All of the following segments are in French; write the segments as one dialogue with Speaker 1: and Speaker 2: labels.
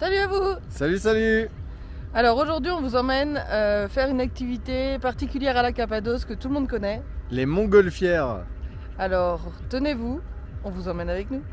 Speaker 1: Salut à vous!
Speaker 2: Salut, salut!
Speaker 1: Alors aujourd'hui on vous emmène faire une activité particulière à la Cappadoce que tout le monde connaît.
Speaker 2: Les montgolfières.
Speaker 1: Alors tenez-vous, on vous emmène avec nous.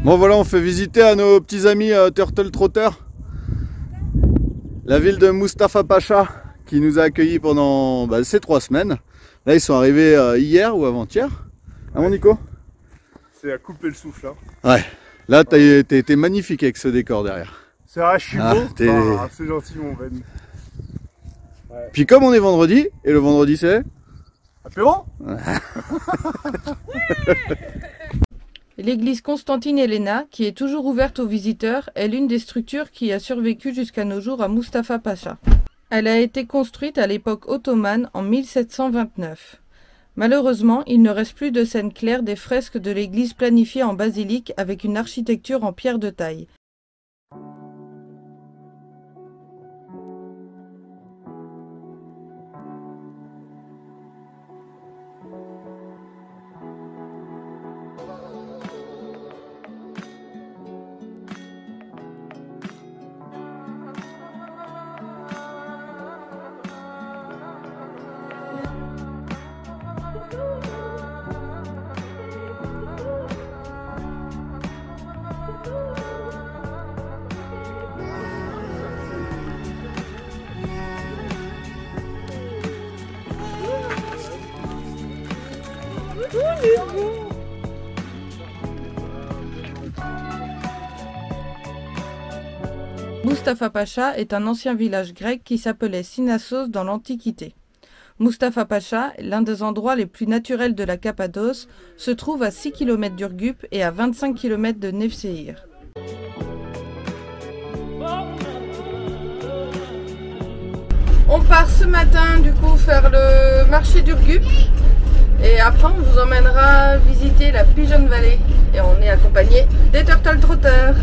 Speaker 2: Bon voilà, on fait visiter à nos petits amis Turtle Trotter la ville de Mustapha Pacha qui nous a accueillis pendant ces 3 semaines. Là ils sont arrivés hier ou avant-hier. Ah mon Nico?
Speaker 3: C'est à couper le souffle hein.
Speaker 2: Ouais, là t'as été magnifique avec ce décor derrière.
Speaker 3: C'est vrai, je suis beau. C'est gentil mon Ben.
Speaker 2: Ouais. Puis comme on est vendredi, et le vendredi c'est
Speaker 3: apéro.
Speaker 1: L'église Constantine Elena, qui est toujours ouverte aux visiteurs, est l'une des structures qui a survécu jusqu'à nos jours à Mustapha Pacha. Elle a été construite à l'époque ottomane en 1729. Malheureusement, il ne reste plus de scène claire des fresques de l'église planifiée en basilique avec une architecture en pierre de taille. Mustapha Pacha est un ancien village grec qui s'appelait Synassos dans l'Antiquité. Mustapha Pacha, l'un des endroits les plus naturels de la Cappadoce, se trouve à 6 km d'Urgup et à 25 km de Nevşehir. On part ce matin du coup faire le marché d'Urgup et après on vous emmènera visiter la Pigeon Valley et on est accompagné des Turtle Trotters.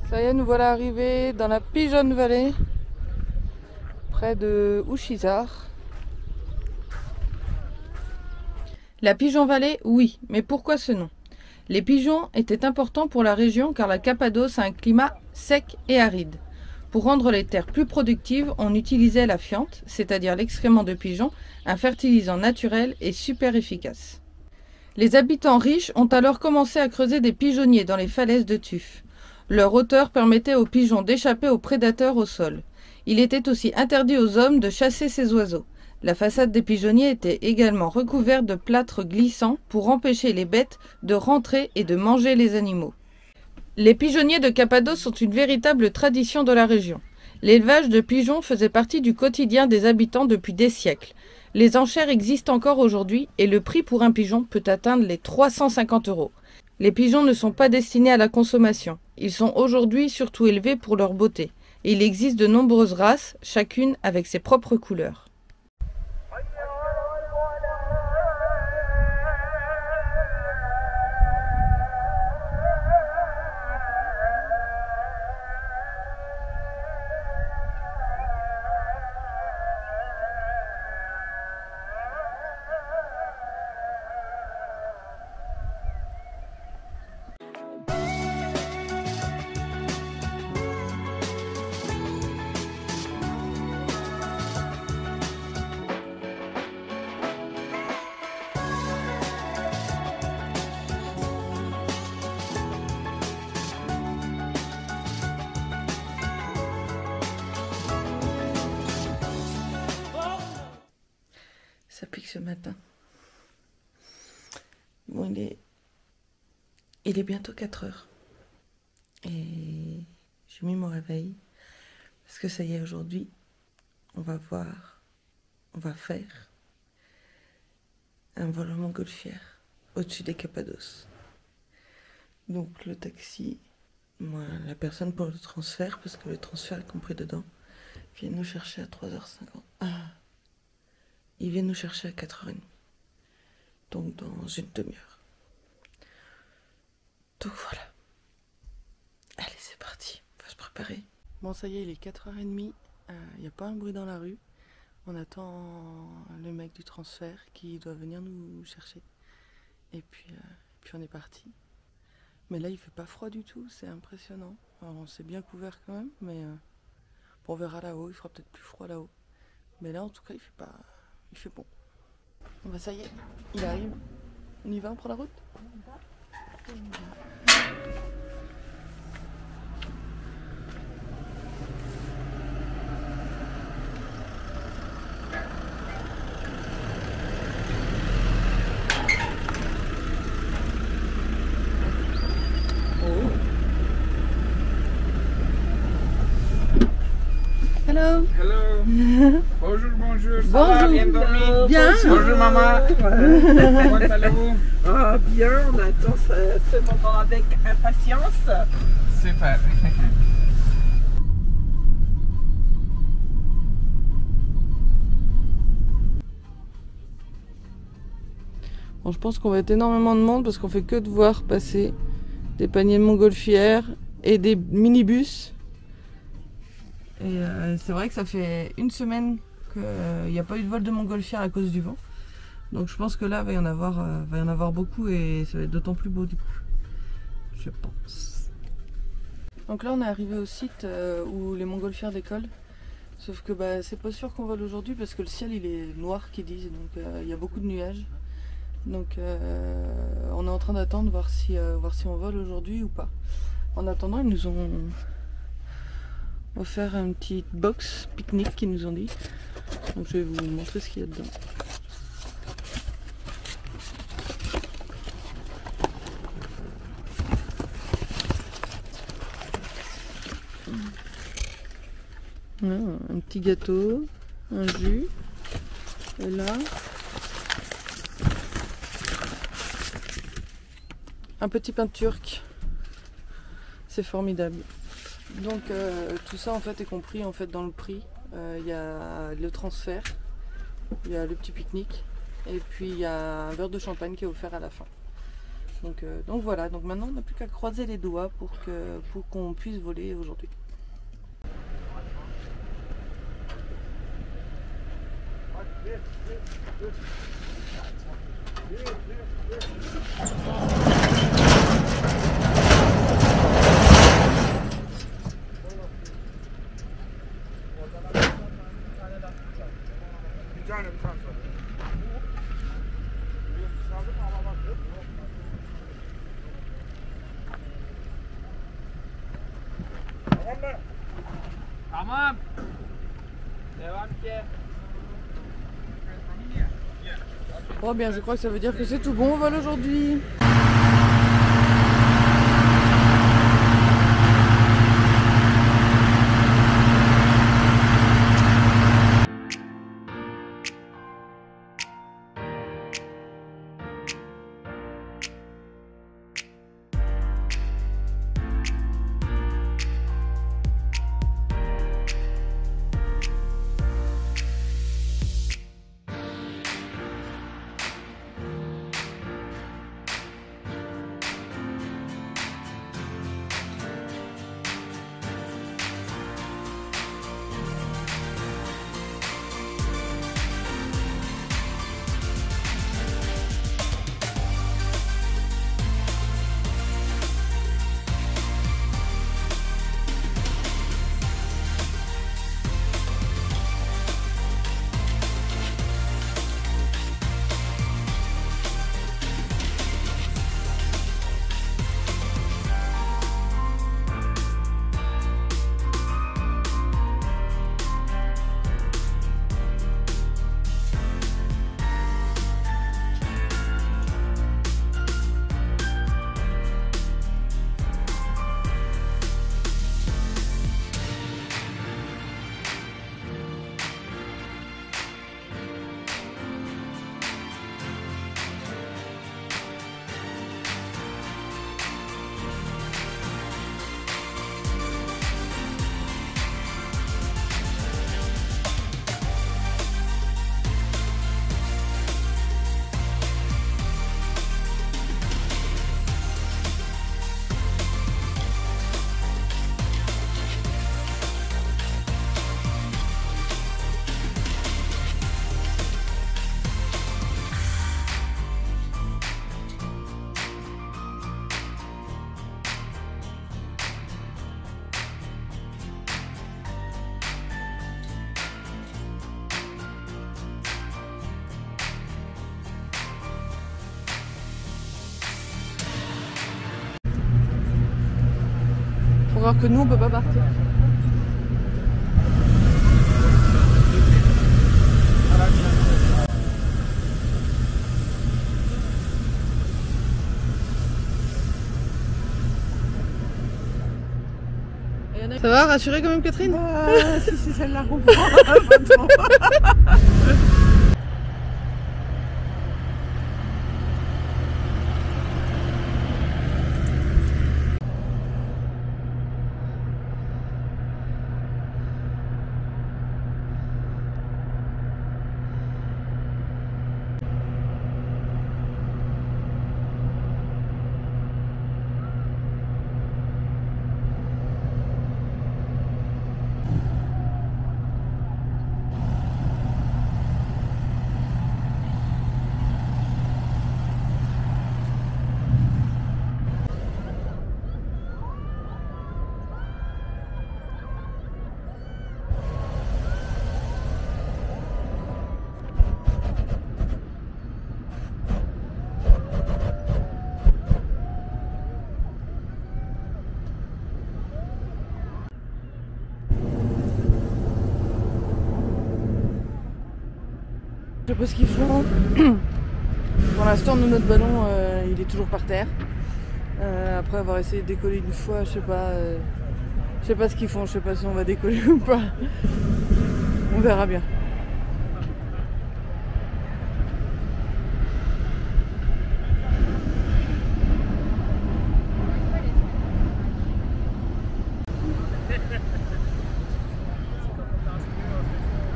Speaker 1: Ça y est, nous voilà arrivés dans la Pigeon Valley, près de Ushizar. La Pigeon Valley, oui, mais pourquoi ce nom? Les pigeons étaient importants pour la région car la Cappadoce a un climat sec et aride. Pour rendre les terres plus productives, on utilisait la fiente, c'est-à-dire l'excrément de pigeon, un fertilisant naturel et super efficace. Les habitants riches ont alors commencé à creuser des pigeonniers dans les falaises de tuf. Leur hauteur permettait aux pigeons d'échapper aux prédateurs au sol. Il était aussi interdit aux hommes de chasser ces oiseaux. La façade des pigeonniers était également recouverte de plâtre glissant pour empêcher les bêtes de rentrer et de manger les animaux. Les pigeonniers de Cappadoce sont une véritable tradition de la région. L'élevage de pigeons faisait partie du quotidien des habitants depuis des siècles. Les enchères existent encore aujourd'hui et le prix pour un pigeon peut atteindre les 350 €. Les pigeons ne sont pas destinés à la consommation. Ils sont aujourd'hui surtout élevés pour leur beauté. Et il existe de nombreuses races, chacune avec ses propres couleurs. Ça pique ce matin. Bon, il est bientôt 4 heures. Et j'ai mis mon réveil. Parce que ça y est, aujourd'hui, on va faire un vol en montgolfière au-dessus des Cappados. Donc le taxi, moi, la personne pour le transfert, parce que le transfert est compris dedans, vient nous chercher à 3h50. Ah, il vient nous chercher à 4h30. Donc dans une demi-heure. Donc voilà. Allez, c'est parti. On va se préparer. Bon, ça y est, il est 4h30. Il n'y a pas un bruit dans la rue. On attend le mec du transfert qui doit venir nous chercher. Et puis on est parti. Mais là, il fait pas froid du tout. C'est impressionnant. Alors, on s'est bien couvert quand même. Mais bon, on verra là-haut. Il fera peut-être plus froid là-haut. Mais là, en tout cas, il fait bon. Bon, bah, ça y est, il arrive. On y va, on prend la route ? Hello.
Speaker 4: Hello. Bonjour, bonjour. Ça
Speaker 1: Bonjour.
Speaker 4: va, bien dormi?
Speaker 1: Bien.
Speaker 4: Bonjour maman. Comment allez-vous?
Speaker 5: Ah bien, on attend ce moment avec impatience.
Speaker 4: Super.
Speaker 1: Bon, je pense qu'on va être énormément de monde parce qu'on fait que de voir passer des paniers de montgolfières et des minibus. Et c'est vrai que ça fait une semaine qu'il n'y a pas eu de vol de montgolfière à cause du vent. Donc je pense que là, il va y en avoir beaucoup et ça va être d'autant plus beau du coup. Je pense. Donc là, on est arrivé au site où les montgolfières décollent. Sauf que c'est pas sûr qu'on vole aujourd'hui parce que le ciel il est noir qu'ils disent. Donc il y a beaucoup de nuages. Donc on est en train d'attendre voir si on vole aujourd'hui ou pas. En attendant, ils nous ont offert une petite box pique-nique qu'ils nous ont dit. Donc je vais vous montrer ce qu'il y a dedans. Un petit gâteau, un jus, et là un petit pain turc. C'est formidable. Donc tout ça en fait est compris en fait dans le prix. Il y a le transfert, il y a le petit pique-nique et puis il y a un verre de champagne qui est offert à la fin. Donc voilà, donc maintenant on n'a plus qu'à croiser les doigts pour qu'on puisse voler aujourd'hui.
Speaker 4: Tamam. Devam ki.
Speaker 1: Oh bien, je crois que ça veut dire que c'est tout bon, on vole aujourd'hui. savoir que nous on peut pas partir. Ça va, rassurée quand même Catherine?
Speaker 5: Si c'est celle-là qu'on
Speaker 1: Je sais pas ce qu'ils font. Pour l'instant, nous, notre ballon, il est toujours par terre. Après avoir essayé de décoller une fois, je sais pas ce qu'ils font. Je sais pas si on va décoller ou pas. On verra bien.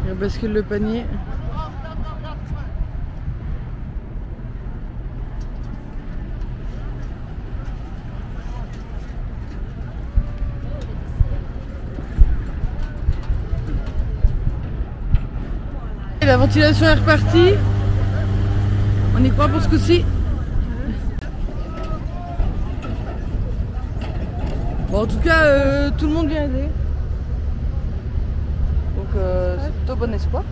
Speaker 1: Il bascule le panier. La ventilation est repartie. On y croit pour ce coup-ci. Bon, en tout cas, tout le monde vient aider. Donc c'est plutôt bon espoir.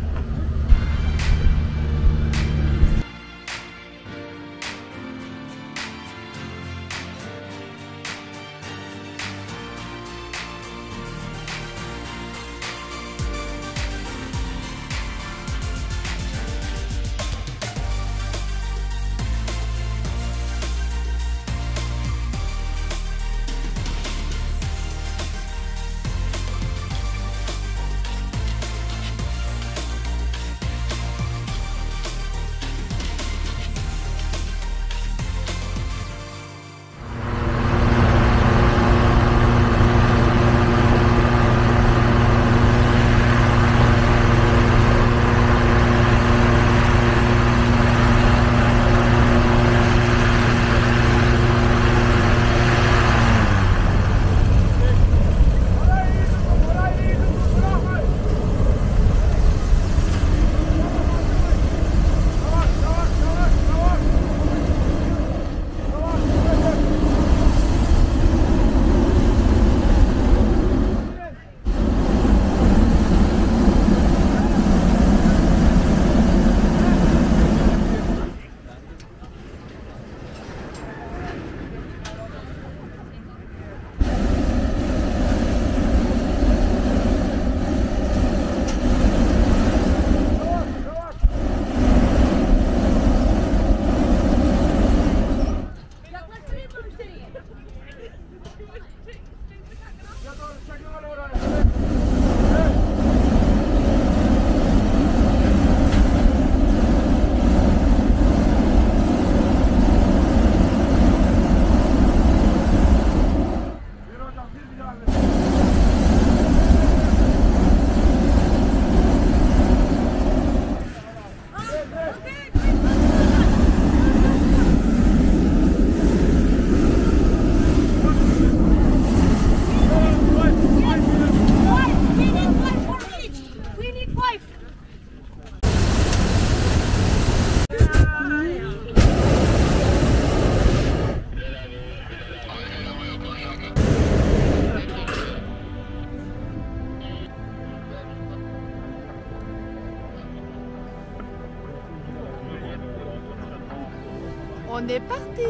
Speaker 1: On est parti.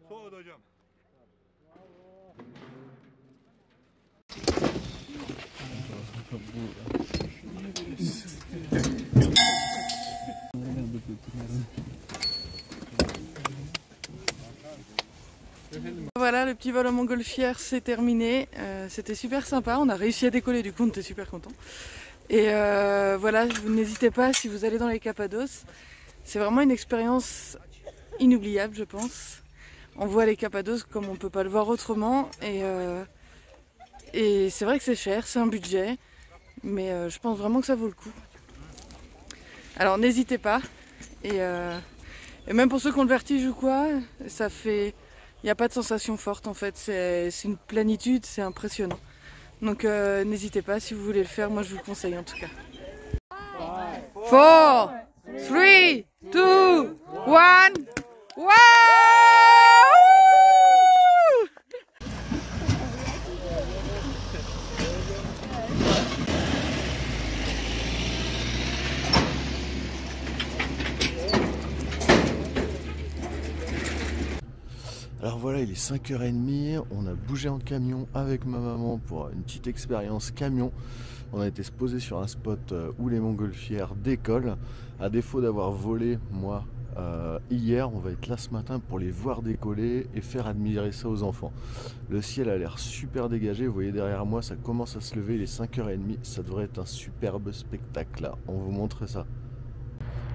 Speaker 3: Soğudu hocam.
Speaker 1: Voilà, le petit vol en montgolfière c'est terminé, c'était super sympa, on a réussi à décoller, du coup on était super contents. Et voilà, vous n'hésitez pas si vous allez dans les Cappados, c'est vraiment une expérience inoubliable je pense. On voit les Cappados comme on ne peut pas le voir autrement et c'est vrai que c'est cher, c'est un budget, mais je pense vraiment que ça vaut le coup. Alors n'hésitez pas, et même pour ceux qui ont le vertige ou quoi, ça fait... Il n'y a pas de sensation forte en fait, c'est une plénitude, c'est impressionnant. Donc n'hésitez pas si vous voulez le faire, moi je vous le conseille en tout cas. 4, 3, 2, 1, wow!
Speaker 2: Alors voilà, il est 5h30, on a bougé en camion avec ma maman pour une petite expérience camion. On a été se poser sur un spot où les montgolfières décollent. À défaut d'avoir volé, moi, hier, on va être là ce matin pour les voir décoller et faire admirer ça aux enfants. Le ciel a l'air super dégagé, vous voyez derrière moi, ça commence à se lever, il est 5h30, ça devrait être un superbe spectacle là, on vous montre ça.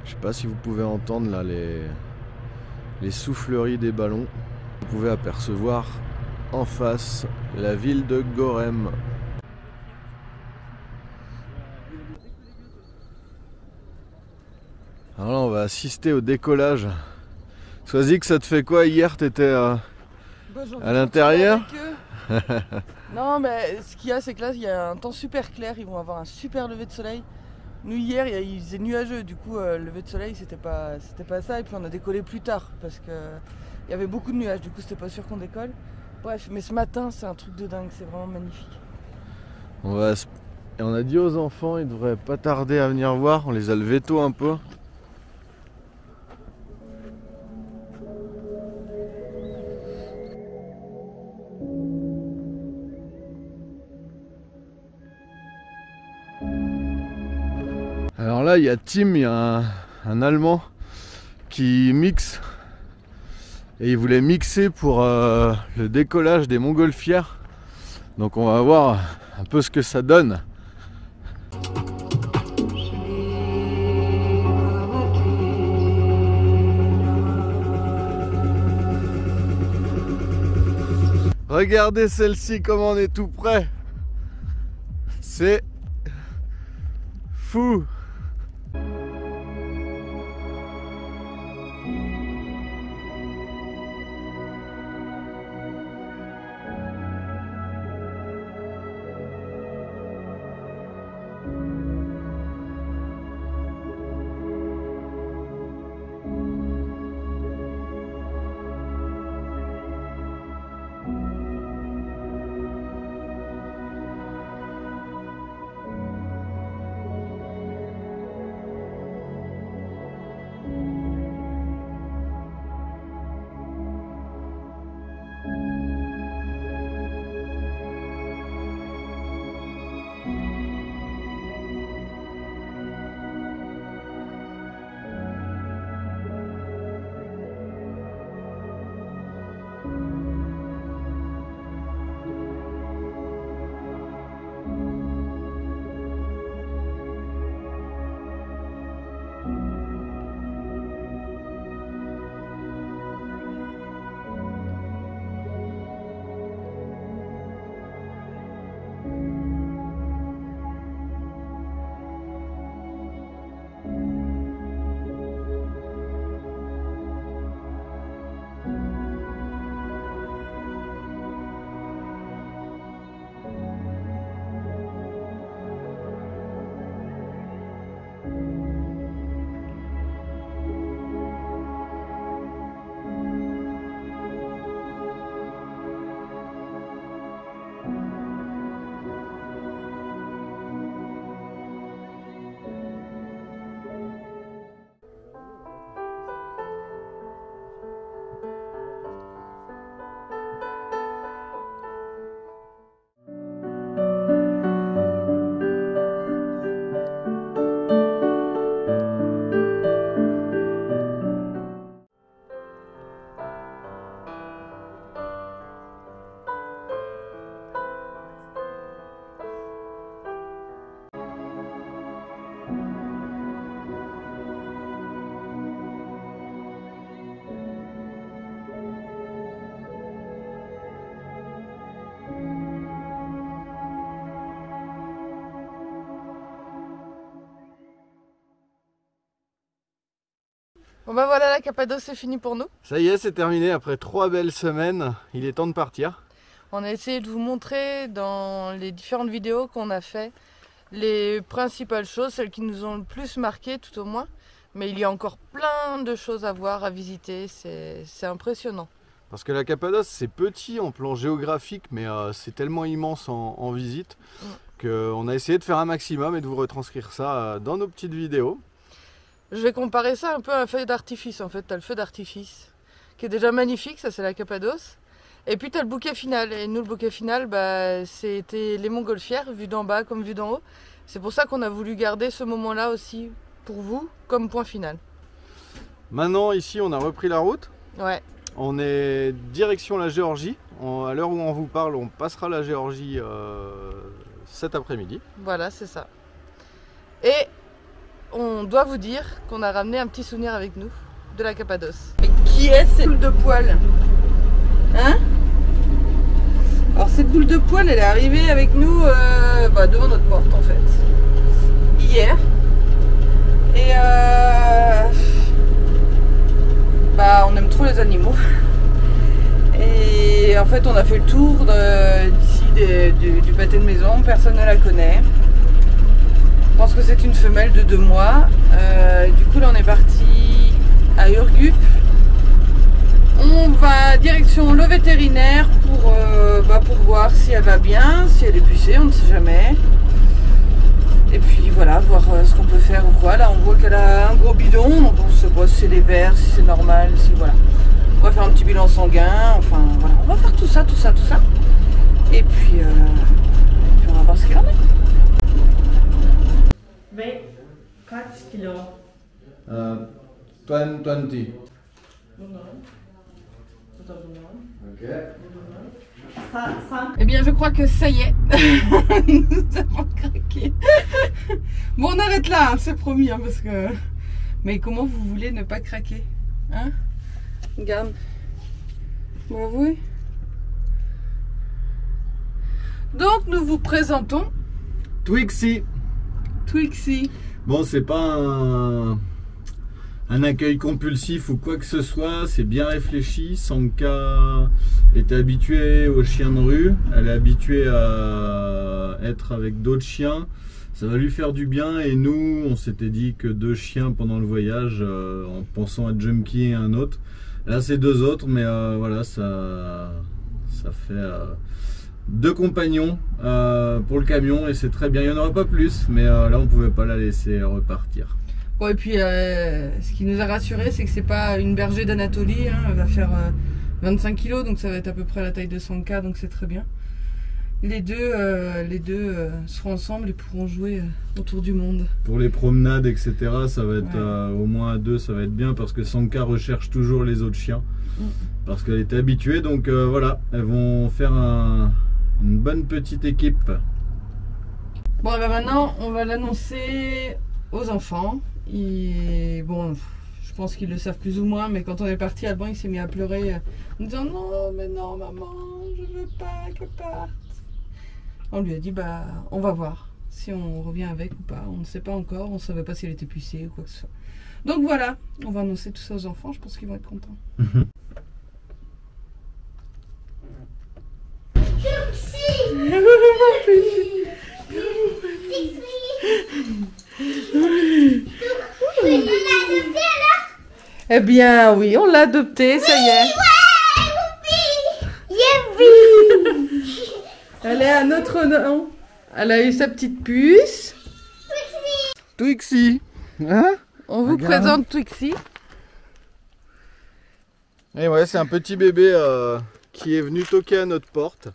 Speaker 2: Je sais pas si vous pouvez entendre là les souffleries des ballons. Vous pouvez apercevoir en face la ville de Gorem. Alors là on va assister au décollage. Soazic, ça te fait quoi hier? T'étais à l'intérieur?
Speaker 1: Non mais ce qu'il y a c'est que là il y a un temps super clair, ils vont avoir un super lever de soleil. Nous hier il faisait nuageux, du coup le lever de soleil c'était pas ça, et puis on a décollé plus tard parce que il y avait beaucoup de nuages, du coup c'était pas sûr qu'on décolle. Bref, mais ce matin c'est un truc de dingue, c'est vraiment magnifique.
Speaker 2: Et on a dit aux enfants, ils devraient pas tarder à venir voir, on les a levés tôt un peu. Alors là il y a Tim, il y a un Allemand qui mixe. Et il voulait mixer pour le décollage des montgolfières. Donc on va voir un peu ce que ça donne. Regardez celle-ci, comment on est tout près. C'est fou.
Speaker 1: Bon bah voilà, la Cappadoce c'est fini pour nous.
Speaker 2: Ça y est, c'est terminé. Après 3 belles semaines, il est temps de partir.
Speaker 1: On a essayé de vous montrer dans les différentes vidéos qu'on a fait les principales choses, celles qui nous ont le plus marqué tout au moins. Mais il y a encore plein de choses à voir, à visiter, c'est impressionnant.
Speaker 2: Parce que la Cappadoce c'est petit en plan géographique, mais c'est tellement immense en visite qu'on a essayé de faire un maximum et de vous retranscrire ça dans nos petites vidéos.
Speaker 1: Je vais comparer ça un peu à un feu d'artifice en fait. Tu as le feu d'artifice qui est déjà magnifique, ça c'est la Cappadoce. Et puis tu as le bouquet final. Et nous le bouquet final, bah, c'était les montgolfières, vu d'en bas comme vu d'en haut. C'est pour ça qu'on a voulu garder ce moment-là aussi pour vous comme point final.
Speaker 2: Maintenant ici on a repris la route.
Speaker 1: Ouais.
Speaker 2: On est direction la Géorgie. À l'heure où on vous parle, on passera la Géorgie cet après-midi.
Speaker 1: Voilà, c'est ça. Et on doit vous dire qu'on a ramené un petit souvenir avec nous de la Cappadoce. Mais qui est cette boule de poil? Hein? Alors cette boule de poil, elle est arrivée avec nous devant notre porte en fait. Hier. Et on aime trop les animaux. Et en fait on a fait le tour d'ici du pâté de maison, personne ne la connaît. Je pense que c'est une femelle de 2 mois. Du coup là on est parti à Urgup. On va direction le vétérinaire pour voir si elle va bien, si elle est pucée, on ne sait jamais. Et puis voilà, voir ce qu'on peut faire ou quoi. Là on voit qu'elle a un gros bidon, donc on se pose si c'est les verres, si c'est normal, si voilà. On va faire un petit bilan sanguin, enfin voilà, on va faire tout ça. Et puis on va voir ce qu'il en est.
Speaker 5: 24 kilos.
Speaker 2: 20. Ok.
Speaker 1: Eh bien je crois que ça y est, nous avons craqué. Bon on arrête là, hein, c'est promis, hein, parce que... Mais comment vous voulez ne pas craquer, hein? Regarde. Bon oui. Donc nous vous présentons
Speaker 2: Twixie.
Speaker 1: Bon
Speaker 2: c'est pas un accueil compulsif ou quoi que ce soit, c'est bien réfléchi. Sanka était habituée aux chiens de rue, elle est habituée à être avec d'autres chiens, ça va lui faire du bien. Et nous on s'était dit que 2 chiens pendant le voyage, en pensant à Junkie et un autre. Là c'est 2 autres, mais voilà, ça fait 2 compagnons pour le camion et c'est très bien. Il n'y en aura pas plus, mais là on pouvait pas la laisser repartir.
Speaker 1: Bon, et puis ce qui nous a rassuré, c'est que c'est pas une berger d'Anatolie, hein, elle va faire 25 kg, donc ça va être à peu près la taille de Sanka, donc c'est très bien. Les deux seront ensemble et pourront jouer autour du monde.
Speaker 2: Pour les promenades, etc., ça va être au moins à 2, ça va être bien parce que Sanka recherche toujours les autres chiens. Parce qu'elle était habituée, donc voilà, elles vont faire une bonne petite équipe.
Speaker 1: Bon, ben maintenant, on va l'annoncer aux enfants. Et bon, je pense qu'ils le savent plus ou moins, mais quand on est parti, Alban il s'est mis à pleurer en disant non, mais non, maman, je veux pas qu'elle parte. On lui a dit bah, on va voir si on revient avec ou pas. On ne sait pas encore, on ne savait pas si elle était pucée ou quoi que ce soit. Donc voilà, on va annoncer tout ça aux enfants, je pense qu'ils vont être contents. Eh bien oui, on l'a adopté, ça y est. Elle est à notre nom. Elle a eu sa petite puce.
Speaker 2: Twixie, hein?
Speaker 1: On vous présente Twixie.
Speaker 2: Et ouais, c'est un petit bébé qui est venu toquer à notre porte,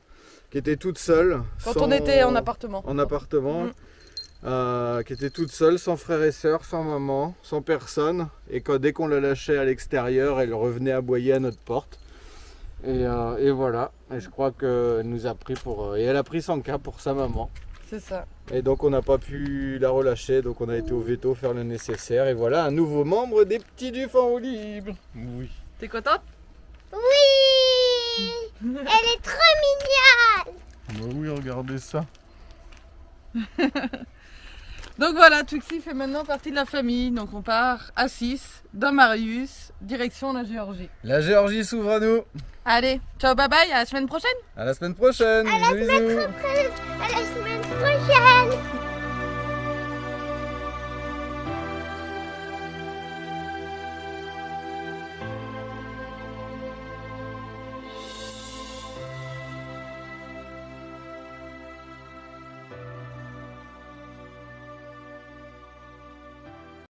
Speaker 2: qui était toute seule.
Speaker 1: Quand on était en appartement.
Speaker 2: Qui était toute seule, sans frère et sœur, sans maman, sans personne. Et dès qu'on la lâchait à l'extérieur, elle revenait aboyer à notre porte. Et voilà. Et je crois qu'elle nous a pris et elle a pris Sanka pour sa maman.
Speaker 1: C'est ça.
Speaker 2: Et donc on n'a pas pu la relâcher, donc on a été au veto faire le nécessaire. Et voilà un nouveau membre des petits du en roue libre. Oui.
Speaker 1: T'es contente?
Speaker 6: Oui. Elle est trop mignonne.
Speaker 2: Bah oui, regardez ça.
Speaker 1: Donc voilà, Twixy fait maintenant partie de la famille. Donc on part à 6 dans Marius, direction la Géorgie.
Speaker 2: La Géorgie s'ouvre à nous.
Speaker 1: Allez, ciao, bye bye, à la semaine prochaine.
Speaker 2: À la semaine prochaine.
Speaker 6: À la
Speaker 2: Bisous, bisous.
Speaker 6: semaine prochaine.